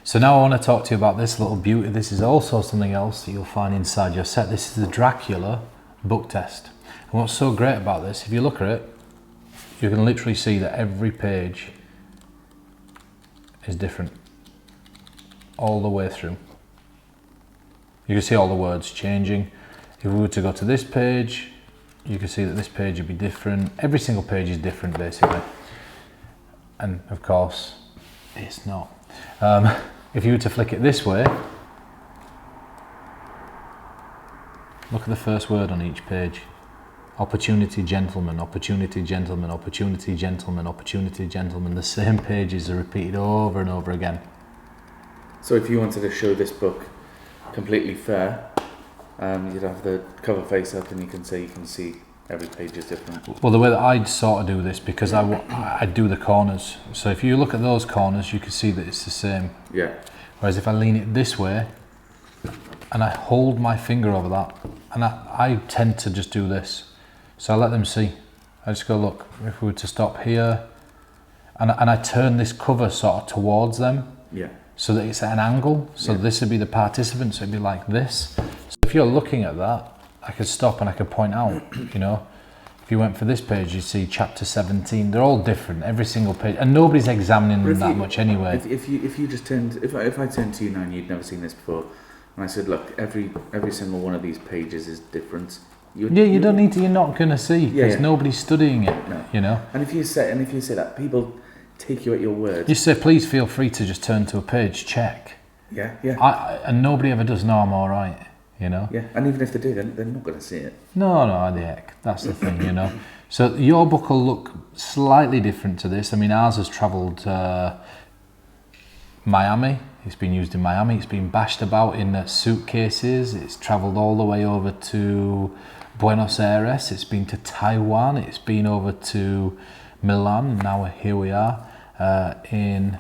So now I want to talk to you about this little beauty. This is also something else that you'll find inside your set. This is the Dracula book test. And what's so great about this, if you look at it, you can literally see that every page is different all the way through. You can see all the words changing. If we were to go to this page, you can see that this page would be different. Every single page is different, basically. And of course, it's not. If you were to flick it this way, look at the first word on each page. Opportunity, gentleman, opportunity, gentleman, opportunity, gentleman, opportunity, gentleman. The same pages are repeated over and over again. So if you wanted to show this book completely fair, you'd have the cover face up and you can see every page is different. Well, the way that I'd sort of do this, because I do the corners. So if you look at those corners, you can see that it's the same. Yeah. Whereas if I lean it this way, and I hold my finger over that, and I tend to just do this. So I let them see. I just go, look, if we were to stop here, and I turn this cover sort of towards them. Yeah. So that it's at an angle. So this would be the participant, so it'd be like this. So if you're looking at that, I could stop and I could point out, you know, if you went for this page, you see chapter 17. They're all different, every single page, and nobody's examining them that much anyway. If you just turned, if I turned to you now and you'd never seen this before, and I said, look, every single one of these pages is different. You don't need to. You're not going to see because nobody's studying it. No. You know. And if you say that, people take you at your word. You say, please feel free to just turn to a page, check. Yeah, yeah. And nobody ever does. No, I'm all right. You know. Yeah, and even if they do, they're not going to see it. No, the heck. That's the thing, you know. So your book will look slightly different to this. I mean, ours has travelled Miami. It's been used in Miami. It's been bashed about in suitcases. It's travelled all the way over to Buenos Aires. It's been to Taiwan. It's been over to Milan. Now here we are in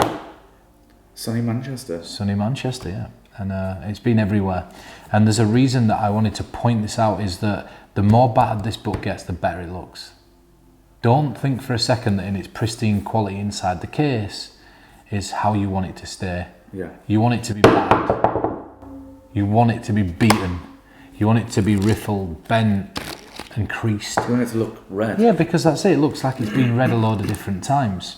sunny Manchester. Sunny Manchester, yeah. And it's been everywhere. And there's a reason that I wanted to point this out, is that the more battered this book gets, the better it looks. Don't think for a second that in its pristine quality inside the case is how you want it to stay. Yeah. You want it to be battered. You want it to be beaten. You want it to be riffled, bent and creased. You want it to look red. Yeah, because that's it. It looks like it's been read a load of different times.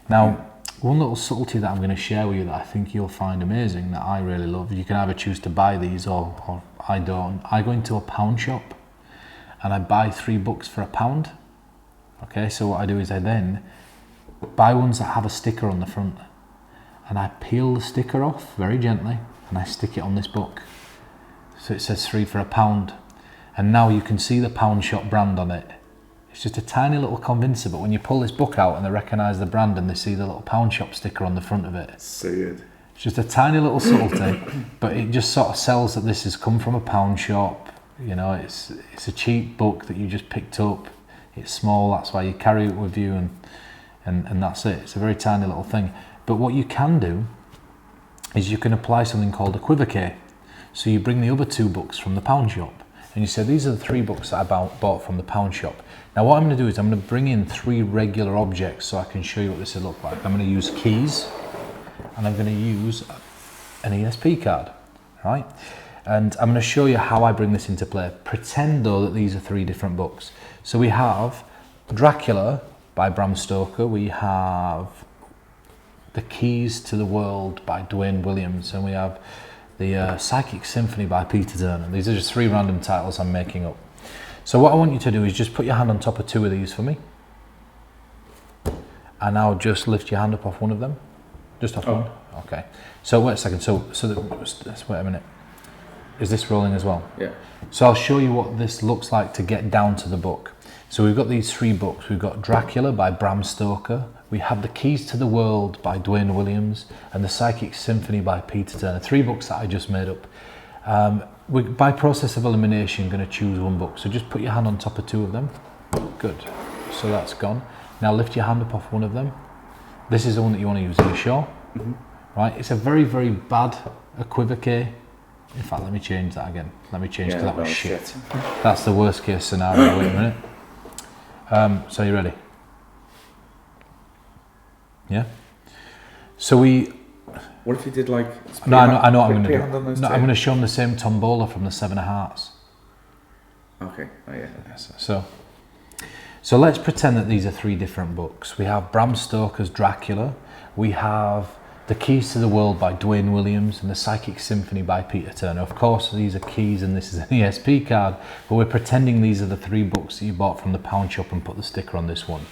Now, one little subtlety that I'm going to share with you that I think you'll find amazing, that I really love, you can either choose to buy these or I don't. I go into a pound shop and I buy 3 books for £1. Okay, so what I do is I then buy ones that have a sticker on the front, and I peel the sticker off very gently and I stick it on this book. So it says 3 for £1. And now you can see the pound shop brand on it. It's just a tiny little convincer, but when you pull this book out and they recognise the brand and they see the little pound shop sticker on the front of it. So good. It's just a tiny little subtlety, but it just sort of sells that this has come from a pound shop. You know, it's a cheap book that you just picked up. It's small, that's why you carry it with you, and that's it. It's a very tiny little thing. But what you can do is you can apply something called equivocate. So you bring the other 2 books from the pound shop and you say, these are the 3 books that I bought from the pound shop. Now what I'm going to do is I'm going to bring in 3 regular objects so I can show you what this will look like. I'm going to use keys and I'm going to use an ESP card, right? And I'm going to show you how I bring this into play. Pretend though that these are 3 different books. So we have Dracula by Bram Stoker, we have The Keys to the World by Duane Williams, and we have the Psychic Symphony by Peter Turner. These are just 3 random titles I'm making up. So what I want you to do is just put your hand on top of 2 of these for me. And now just lift your hand up off one of them. Just off one? Okay. So wait a second, let's wait a minute. Is this rolling as well? Yeah. So I'll show you what this looks like to get down to the book. So we've got these 3 books. We've got Dracula by Bram Stoker. We have The Keys to the World by Duane Williams and The Psychic Symphony by Peter Turner. 3 books that I just made up. We're, by process of elimination, going to choose 1 book. So just put your hand on top of 2 of them. Good. So that's gone. Now lift your hand up off one of them. This is the one that you want to use. Are you sure? Mm-hmm. Right. It's a very, very bad equivocate. In fact, let me change that again. Let me change, because that was shit. That's the worst case scenario. Wait a minute. So you ready? Yeah? So What What if you did like? No, I know what I'm going put to your hand on do. those No, two? I'm going to show them the same tombola from the Seven of Hearts. Okay. Oh yeah. So let's pretend that these are three different books. We have Bram Stoker's Dracula, we have The Keys to the World by Dwayne Williams, and The Psychic Symphony by Peter Turner. Of course, these are keys and this is an ESP card, but we're pretending these are the three books that you bought from the pound shop and put the sticker on this one.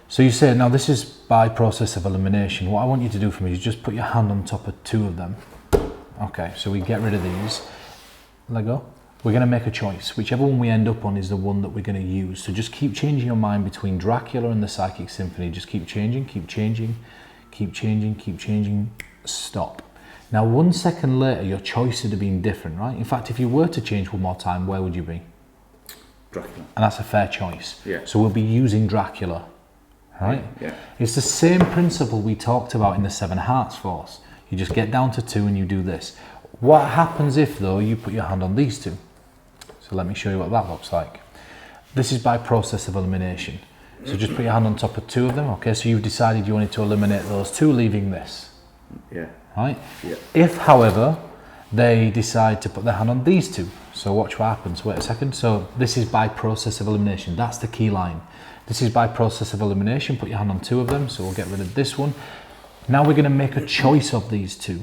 So you say, now this is by process of elimination. What I want you to do for me is just put your hand on top of two of them. Okay, so we get rid of these. Let go. We're going to make a choice. Whichever one we end up on is the one that we're going to use. So just keep changing your mind between Dracula and the Psychic Symphony. Just keep changing, keep changing, keep changing, keep changing. Stop. Now 1 second later, your choice would have been different, right? In fact, if you were to change one more time, where would you be? Dracula. And that's a fair choice. Yeah. So we'll be using Dracula, right? Yeah. It's the same principle we talked about in the Seven Hearts Force. You just get down to two and you do this. What happens if, though, you put your hand on these two? So let me show you what that looks like. This is by process of elimination. So just put your hand on top of two of them, okay? So you've decided you wanted to eliminate those two, leaving this, Yeah. right? Yeah. If, however, they decide to put their hand on these two, so watch what happens. Wait a second. So this is by process of elimination. That's the key line. This is by process of elimination. Put your hand on two of them, so we'll get rid of this one. Now we're going to make a choice of these two.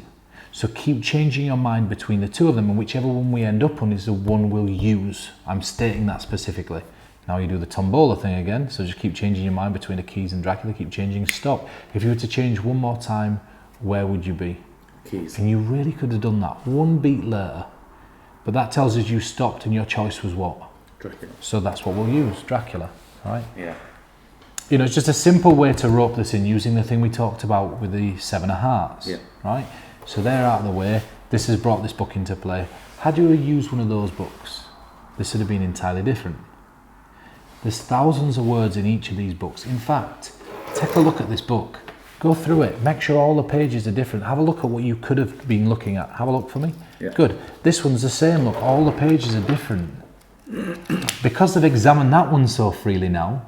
So keep changing your mind between the two of them, and whichever one we end up on is the one we'll use. I'm stating that specifically. Now you do the tombola thing again, so just keep changing your mind between the keys and Dracula, keep changing, stop. If you were to change one more time, where would you be? Keys. And you really could have done that one beat later, but that tells us you stopped and your choice was what? Dracula. So that's what we'll use, Dracula, right? Yeah. You know, it's just a simple way to rope this in using the thing we talked about with the Seven of Hearts, Yeah. right? So they're out of the way. This has brought this book into play. Had you used one of those books, this would have been entirely different. There's thousands of words in each of these books. In fact, take a look at this book. Go through it. Make sure all the pages are different. Have a look at what you could have been looking at. Have a look for me. Yeah. Good. This one's the same. Look, all the pages are different. Because they've examined that one so freely now,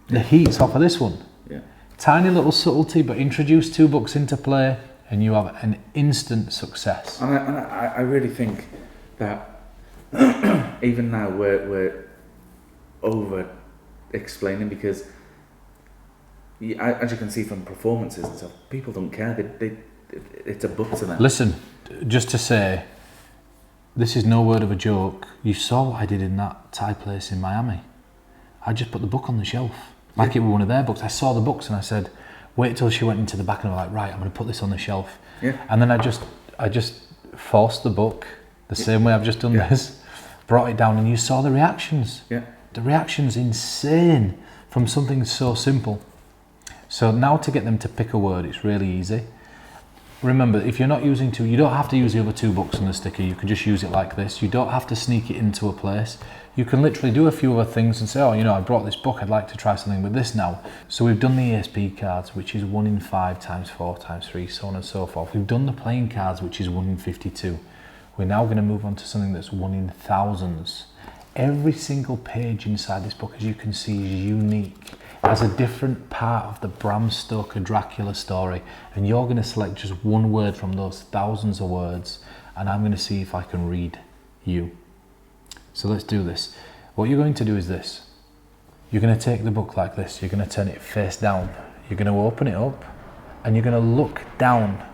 the heat's off of this one. Yeah. Tiny little subtlety, but introduce two books into play and you have an instant success. And I really think that even now we're over explaining, because as you can see from performances and stuff, people don't care. It's a book to them. Listen, just to say, this is no word of a joke. You saw what I did in that Thai place in Miami. I just put the book on the shelf, like it were one of their books. I saw the books and I said, wait till she went into the back, and I'm like, right, I'm going to put this on the shelf. Yeah. And then I just forced the book the same way I've just done this, brought it down, and you saw the reactions. Yeah. The reaction's insane from something so simple. So now to get them to pick a word, it's really easy. Remember, if you're not using two, you don't have to use the other two books on the sticker. You can just use it like this. You don't have to sneak it into a place. You can literally do a few other things and say, oh, you know, I brought this book, I'd like to try something with this now. So we've done the ESP cards, which is 1 in 5 times 4 times 3, so on and so forth. We've done the playing cards, which is 1 in 52. We're now going to move on to something that's 1 in thousands. Every single page inside this book, as you can see, is unique. As a different part of the Bram Stoker Dracula story, and you're going to select just one word from those thousands of words, and I'm going to see if I can read you. So let's do this. What you're going to do is this. You're going to take the book like this. You're going to turn it face down. You're going to open it up, and you're going to look down,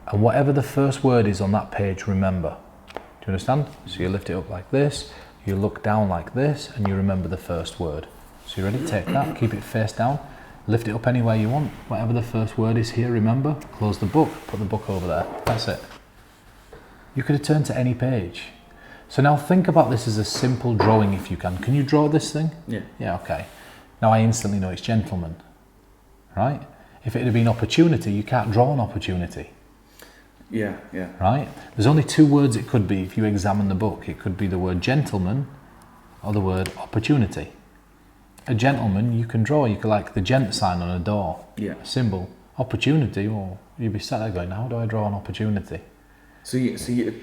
and whatever the first word is on that page, remember. Do you understand? So you lift it up like this, you look down like this, and you remember the first word. So you ready? Take that, keep it face down, lift it up anywhere you want. Whatever the first word is here, remember, close the book, put the book over there. That's it. You could have turned to any page. So now think about this as a simple drawing if you can. Can you draw this thing? Yeah. Yeah, okay. Now I instantly know it's gentleman, right? If it had been opportunity, you can't draw an opportunity. Yeah, yeah. Right? There's only two words it could be if you examine the book. It could be the word gentleman or the word opportunity. A gentleman you can draw, you could like the gent sign on a door, Yeah. a symbol. Opportunity, well, you'd be sat there going, how do I draw an opportunity? So you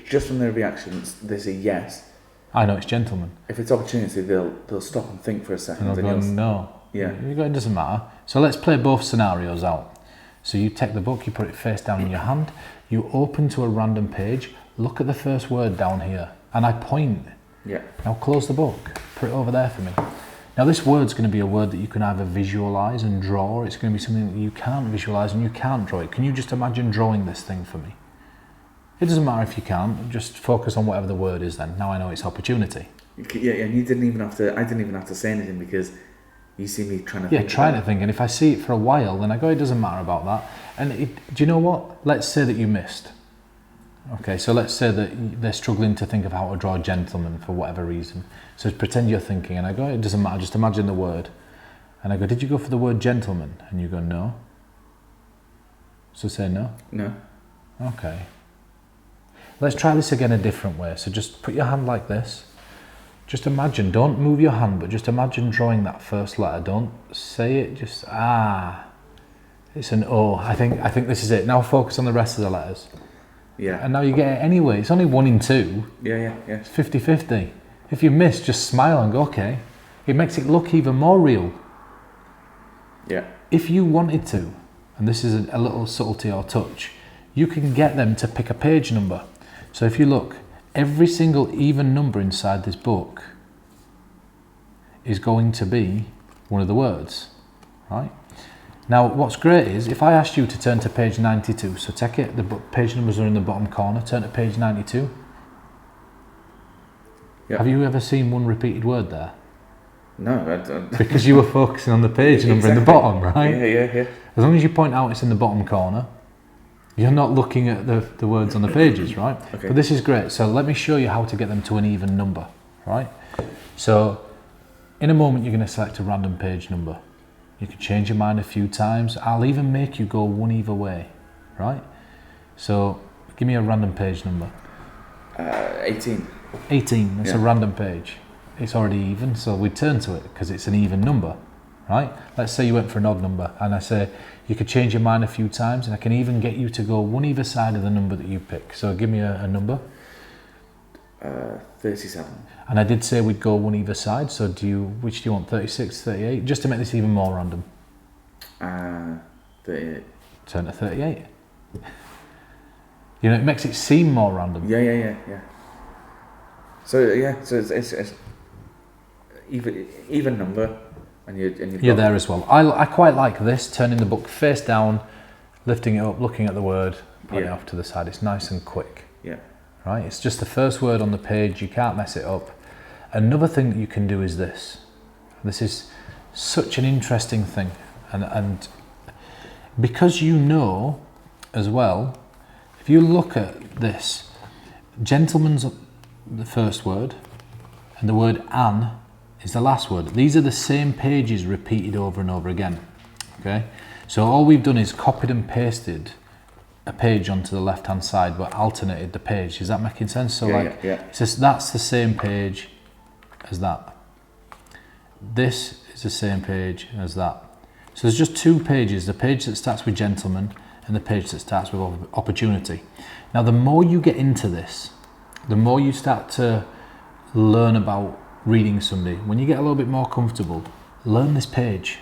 just from their reactions, they say yes. I know it's gentleman. If it's opportunity, they'll stop and think for a second. And I'll and go, you'll- no. Yeah. You go, it doesn't matter. So let's play both scenarios out. So you take the book, you put it face down in your hand, you open to a random page, look at the first word down here, and I point. Yeah. Now close the book, put it over there for me. Now this word's going to be a word that you can either visualise and draw, or it's going to be something that you can't visualise and you can't draw it. Can you just imagine drawing this thing for me? It doesn't matter if you can't, just focus on whatever the word is then. Now I know it's opportunity. Yeah, and you didn't even have to. I didn't even have to say anything because you see me trying to. Yeah, think trying about to think, and if I see it for a while, then I go, it doesn't matter about that. And do you know what? Let's say that you missed. Okay, so let's say that they're struggling to think of how to draw a gentleman for whatever reason. So pretend you're thinking, and I go, it doesn't matter, just imagine the word. And I go, did you go for the word gentleman? And you go, no. So say no. No. Okay. Let's try this again a different way. So just put your hand like this. Just imagine, don't move your hand, but just imagine drawing that first letter. Don't say it, just it's an O. I think this is it. Now focus on the rest of the letters. Yeah. And now you get it anyway. It's only 1 in 2. Yeah. It's 50-50. If you miss, just smile and go, okay. It makes it look even more real. Yeah. If you wanted to, and this is a little subtlety or touch, you can get them to pick a page number. So if you look, every single even number inside this book is going to be one of the words, right? Now, what's great is, if I asked you to turn to page 92, so take it, the page numbers are in the bottom corner, turn to page 92. Yeah. Have you ever seen one repeated word there? No, I don't. Because you were focusing on the page number in the Exactly. bottom, right? Yeah. As long as you point out it's in the bottom corner, you're not looking at the words on the pages, right? Okay. But this is great. So let me show you how to get them to an even number, right? So in a moment, you're going to select a random page number. You can change your mind a few times. I'll even make you go one either way, right? So give me a random page number. 18. 18, that's a Yeah. random page. It's already even, so we turn to it because it's an even number, right? Let's say you went for an odd number, and I say you could change your mind a few times, and I can even get you to go one either side of the number that you pick. So give me a number. 37. And I did say we'd go one either side, so which do you want, 36, 38? Just to make this even more random. 38. Turn to 38. You know, it makes it seem more random. Yeah. So it's even number, and You're there as well. I quite like this, turning the book face down, lifting it up, looking at the word, putting it Yeah. off to the side. It's nice and quick, Yeah. right? It's just the first word on the page. You can't mess it up. Another thing that you can do is this. This is such an interesting thing, and because you know as well, if you look at this, gentleman's the first word, and the word an is the last word. These are the same pages repeated over and over again. Okay, so all we've done is copied and pasted a page onto the left hand side, but alternated the page. Is that making sense? So Yeah. it's just, that's the same page as that. This is the same page as that. So there's just two pages, the page that starts with gentleman and the page that starts with opportunity. Now the more you get into this, the more you start to learn about reading somebody. When you get a little bit more comfortable, learn this page.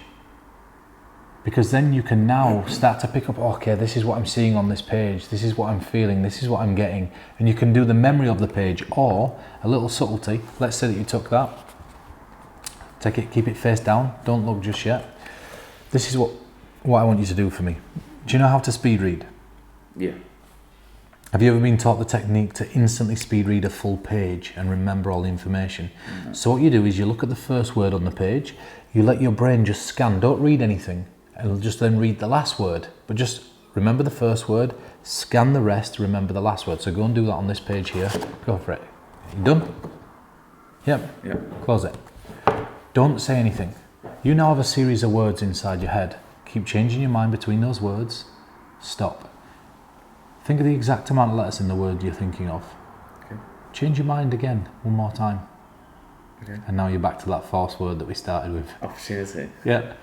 Because then you can now start to pick up, okay, this is what I'm seeing on this page, this is what I'm feeling, this is what I'm getting. And you can do the memory of the page, or a little subtlety. Let's say that you took that, take it, keep it face down, don't look just yet. This is what I want you to do for me. Do you know how to speed read? Yeah. Have you ever been taught the technique to instantly speed read a full page and remember all the information? Mm-hmm. So what you do is you look at the first word on the page, you let your brain just scan, don't read anything, and just then read the last word. But just remember the first word, scan the rest, remember the last word. So go and do that on this page here. Go for it. You done? Yep. Yeah. Close it. Don't say anything. You now have a series of words inside your head. Keep changing your mind between those words. Stop. Think of the exact amount of letters in the word you're thinking of. Okay. Change your mind again, one more time. Okay. And now you're back to that fourth word that we started with. Opportunity. Yeah.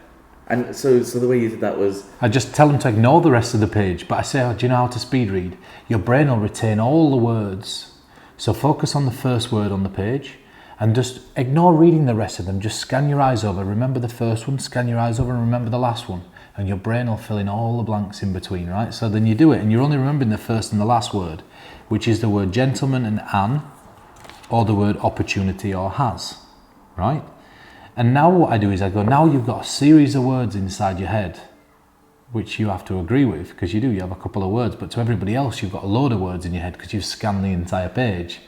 And so the way you did that was. I just tell them to ignore the rest of the page, but I say, oh, do you know how to speed read? Your brain will retain all the words. So focus on the first word on the page and just ignore reading the rest of them. Just scan your eyes over. Remember the first one, scan your eyes over and remember the last one. and your brain will fill in all the blanks in between, right? So then you do it, and you're only remembering the first and the last word, which is the word gentleman and an, or the word opportunity or has, right? And now what I do is I go, now you've got a series of words inside your head, which you have to agree with, because you have a couple of words, but to everybody else you've got a load of words in your head because you've scanned the entire page.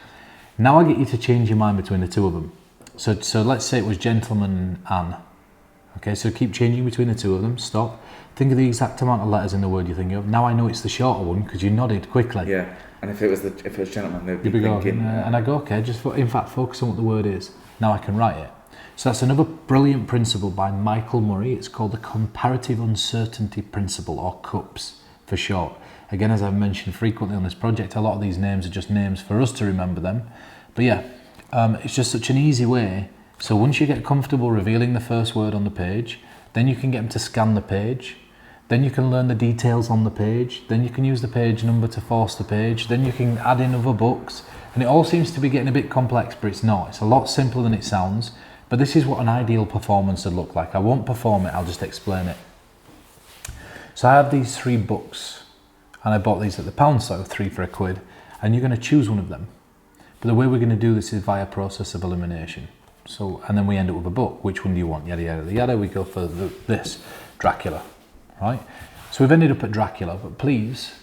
Now I get you to change your mind between the two of them. So let's say it was gentleman and an. Okay, so keep changing between the two of them, stop. Think of the exact amount of letters in the word you're thinking of. Now I know it's the shorter one because you nodded quickly. Yeah, and if it was gentleman, they'd be thinking... thinking... and I go, okay, in fact, focus on what the word is. Now I can write it. So that's another brilliant principle by Michael Murray. It's called the Comparative Uncertainty Principle, or CUPS for short. Again, as I've mentioned frequently on this project, a lot of these names are just names for us to remember them. But yeah, it's just such an easy way. So once you get comfortable revealing the first word on the page, then you can get them to scan the page. Then you can learn the details on the page. Then you can use the page number to force the page. Then you can add in other books. And it all seems to be getting a bit complex, but it's not. It's a lot simpler than it sounds. But this is what an ideal performance would look like. I won't perform it, I'll just explain it. So I have these 3 books, and I bought these at the pound store, 3 for £1, and you're going to choose one of them. But the way we're going to do this is via process of elimination. So, and then we end up with a book. Which one do you want? Yada, yada, yada. We go for this, Dracula, right? So we've ended up at Dracula, but please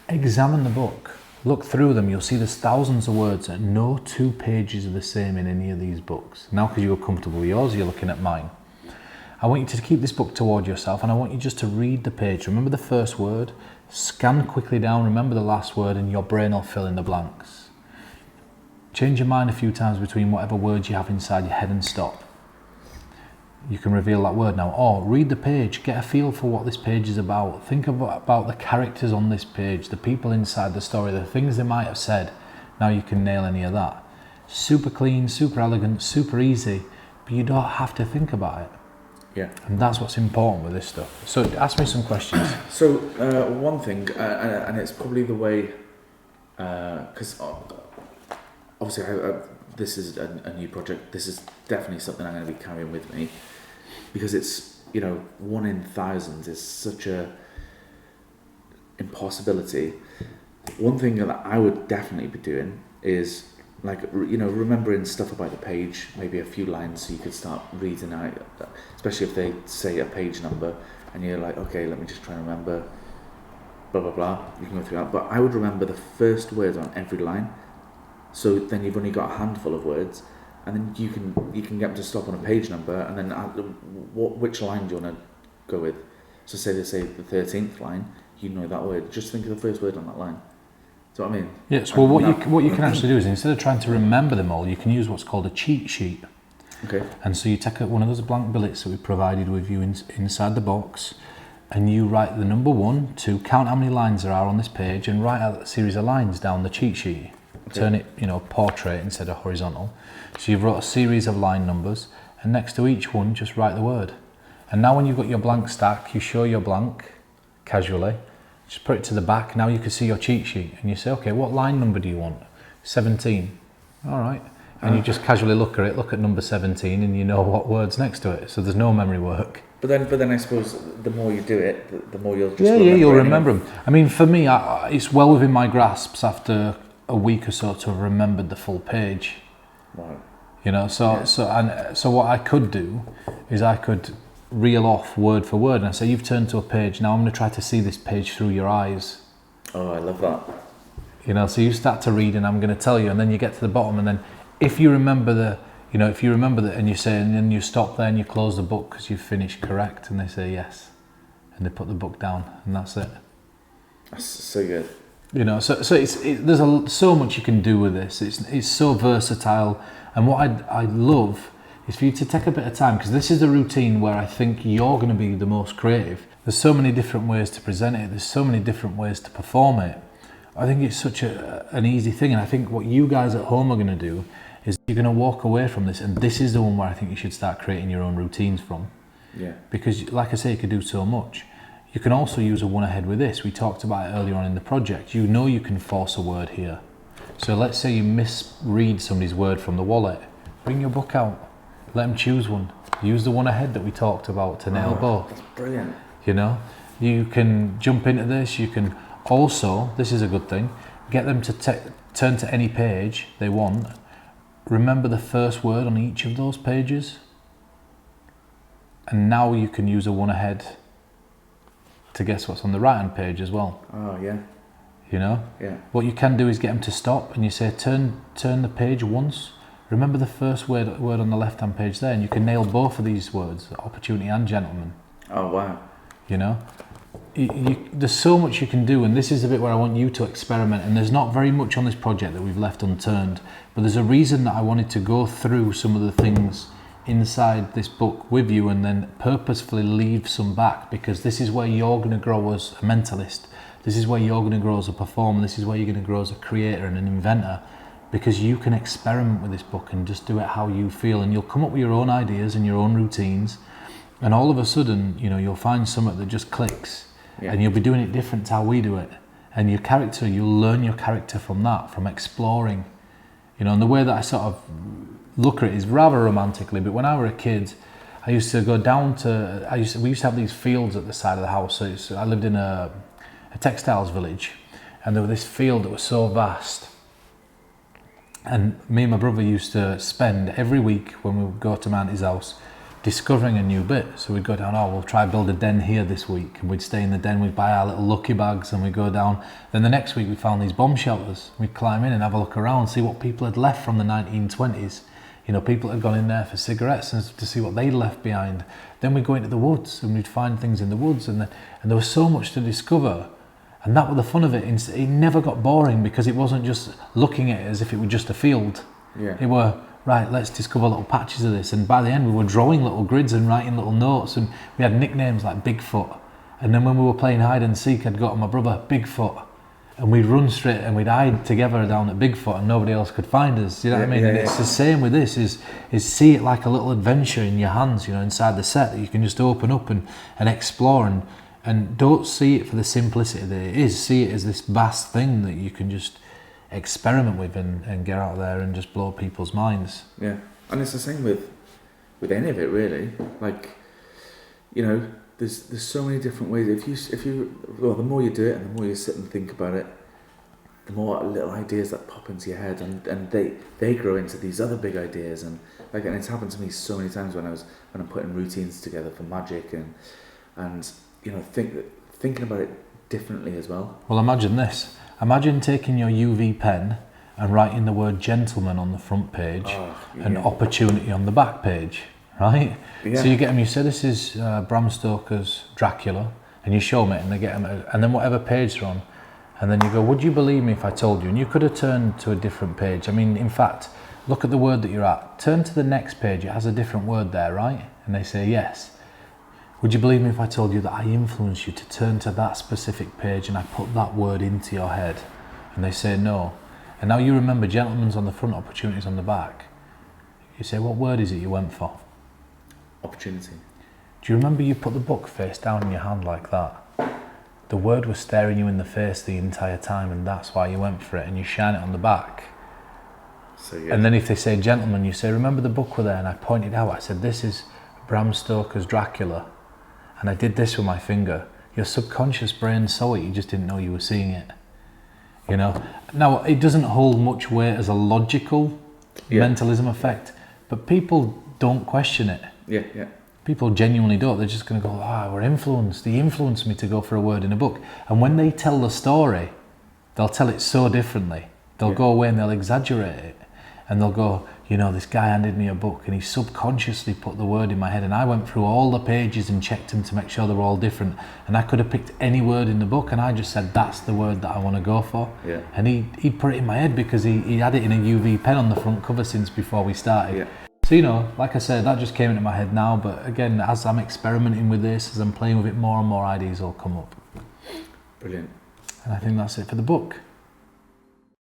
examine the book. Look through them, you'll see there's thousands of words and no 2 pages are the same in any of these books. Now, because you're comfortable with yours, you're looking at mine. I want you to keep this book toward yourself, and I want you just to read the page. Remember the first word, scan quickly down, remember the last word, and your brain will fill in the blanks. Change your mind a few times between whatever words you have inside your head and stop. You can reveal that word now. Or read the page, get a feel for what this page is about. Think about the characters on this page, the people inside the story, the things they might have said. Now you can nail any of that. Super clean, super elegant, super easy, but you don't have to think about it. Yeah. And that's what's important with this stuff. So ask me some questions. So one thing, and it's probably the way, because obviously this is a new project. This is definitely something I'm going to be carrying with me. Because it's, 1 in thousands is such a impossibility. One thing that I would definitely be doing is, remembering stuff about the page, maybe a few lines so you could start reading out, especially if they say a page number and you're like, okay, let me just try and remember, blah, blah, blah. You can go through that. But I would remember the first word on every line. So then you've only got a handful of words. And then you can get them to stop on a page number, and then which line do you want to go with? So say they say the 13th line, you know that word. Just think of the first word on that line. Do you know what I mean? Yes. Well, what you can actually do is, instead of trying to remember them all, you can use what's called a cheat sheet. Okay. And so you take one of those blank billets that we provided with you inside the box, and you write the number 1, 2, count how many lines there are on this page, and write out a series of lines down the cheat sheet. Okay. Turn it, portrait instead of horizontal. So you've wrote a series of line numbers, and next to each one, just write the word. And now when you've got your blank stack, you show your blank casually, just put it to the back. Now you can see your cheat sheet, and you say, okay, what line number do you want? 17. All right. And you just casually look at number 17, and you know what word's next to it. So there's no memory work. But then I suppose the more you do it, the more you'll just you'll remember them. I mean, for me, it's well within my grasps after a week or so to have remembered the full page. Wow. So what I could do is I could reel off word for word and I say, you've turned to a page, now I'm going to try to see this page through your eyes. Oh, I love that. So you start to read and I'm going to tell you, and then you get to the bottom, and then if you remember and you say, and then you stop there and you close the book because you've finished correct, and they say yes, and they put the book down, and that's it. That's so good. So there's so much you can do with this. It's so versatile, and what I love is for you to take a bit of time, because this is a routine where I think you're going to be the most creative. There's so many different ways to present it. There's so many different ways to perform it. I think it's such an easy thing, and I think what you guys at home are going to do is you're going to walk away from this, and this is the one where I think you should start creating your own routines from. Yeah. Because, like I say, you could do so much. You can also use a one ahead with this. We talked about it earlier on in the project. You can force a word here. So let's say you misread somebody's word from the wallet. Bring your book out. Let them choose one. Use the one ahead that we talked about to nail both. That's brilliant. You know, you can jump into this. You can also, this is a good thing, get them to turn to any page they want. Remember the first word on each of those pages. And now you can use a one ahead to guess what's on the right hand page as well. Oh, yeah. You know? Yeah. What you can do is get them to stop and you say, turn the page once. Remember the first word on the left hand page there, and you can nail both of these words, opportunity and gentleman. Oh, wow. You know? There's so much you can do, and this is the bit where I want you to experiment, and there's not very much on this project that we've left unturned, but there's a reason that I wanted to go through some of the things inside this book with you and then purposefully leave some back, because this is where you're going to grow as a mentalist. This is where you're going to grow as a performer. This is where you're going to grow as a creator and an inventor, because you can experiment with this book and just do it how you feel, and you'll come up with your own ideas and your own routines, and all of a sudden, you know, you'll find something that just clicks. Yeah. And you'll be doing it different to how we do it. And your character, you'll learn your character from that, from exploring. You know, and the way that I sort of look at it is rather romantically, but when I were a kid, I used to go down to, we used to have these fields at the side of the house. So I lived in a textiles village, and there was this field that was so vast. And me and my brother used to spend every week when we would go to my auntie's house discovering a new bit. So we'd go down, we'll try build a den here this week, and we'd stay in the den, we'd buy our little lucky bags, and we'd go down. Then the next week we found these bomb shelters. We'd climb in and have a look around, see what people had left from the 1920s. You know, people had gone in there for cigarettes and to see what they'd left behind. Then we'd go into the woods and we'd find things in the woods, and there was so much to discover. And that was the fun of it. It never got boring, because it wasn't just looking at it as if it were just a field. Yeah. It were, right, let's discover little patches of this. And by the end, we were drawing little grids and writing little notes. And we had nicknames like Bigfoot. And then when we were playing hide and seek, I'd got on my brother, Bigfoot. And we'd run straight and we'd hide together down at Bigfoot, and nobody else could find us. You know what I mean? Yeah, and it's the same with this, is see it like a little adventure in your hands, you know, inside the set that you can just open up and explore. And don't see it for the simplicity that it is. See it as this vast thing that you can just experiment with and get out there and just blow people's minds. Yeah, and it's the same with any of it, really. Like, you know, there's so many different ways. If you the more you do it and the more you sit and think about it, the more little ideas that pop into your head, and they grow into these other big ideas. And it's happened to me so many times when I'm putting routines together for magic and you know, thinking about it differently as well. Well, imagine this. Imagine taking your UV pen and writing the word gentleman on the front page and opportunity on the back page, right? Yeah. So you get them, you say this is Bram Stoker's Dracula, and you show them it, and they get them, and then whatever page they're on, and then you go, would you believe me if I told you? And you could have turned to a different page. I mean, in fact, look at the word that you're at. Turn to the next page, it has a different word there, right? And they say yes. Would you believe me if I told you that I influenced you to turn to that specific page and I put that word into your head? And they say no. And now you remember gentlemen's on the front, opportunities on the back. You say, what word is it you went for? Opportunity. Do you remember you put the book face down in your hand like that? The word was staring you in the face the entire time, and that's why you went for it, and you shine it on the back. So, yeah. And then if they say gentleman, you say, remember the book were there? And I pointed out, I said, this is Bram Stoker's Dracula. And I did this with my finger. Your subconscious brain saw it, you just didn't know you were seeing it. You know? Now, it doesn't hold much weight as a logical mentalism effect, but people don't question it. Yeah, yeah. People genuinely don't. They're just going to go, we're influenced. He influenced me to go for a word in a book. And when they tell the story, they'll tell it so differently. They'll go away and they'll exaggerate it. And they'll go, you know, this guy handed me a book and he subconsciously put the word in my head, and I went through all the pages and checked them to make sure they were all different, and I could have picked any word in the book, and I just said that's the word that I want to go for. Yeah. And he put it in my head because he had it in a UV pen on the front cover since before we started. Yeah. So, you know, like I said, that just came into my head now, but again, as I'm experimenting with this, as I'm playing with it, more and more ideas will come up. Brilliant. And I think that's it for the book.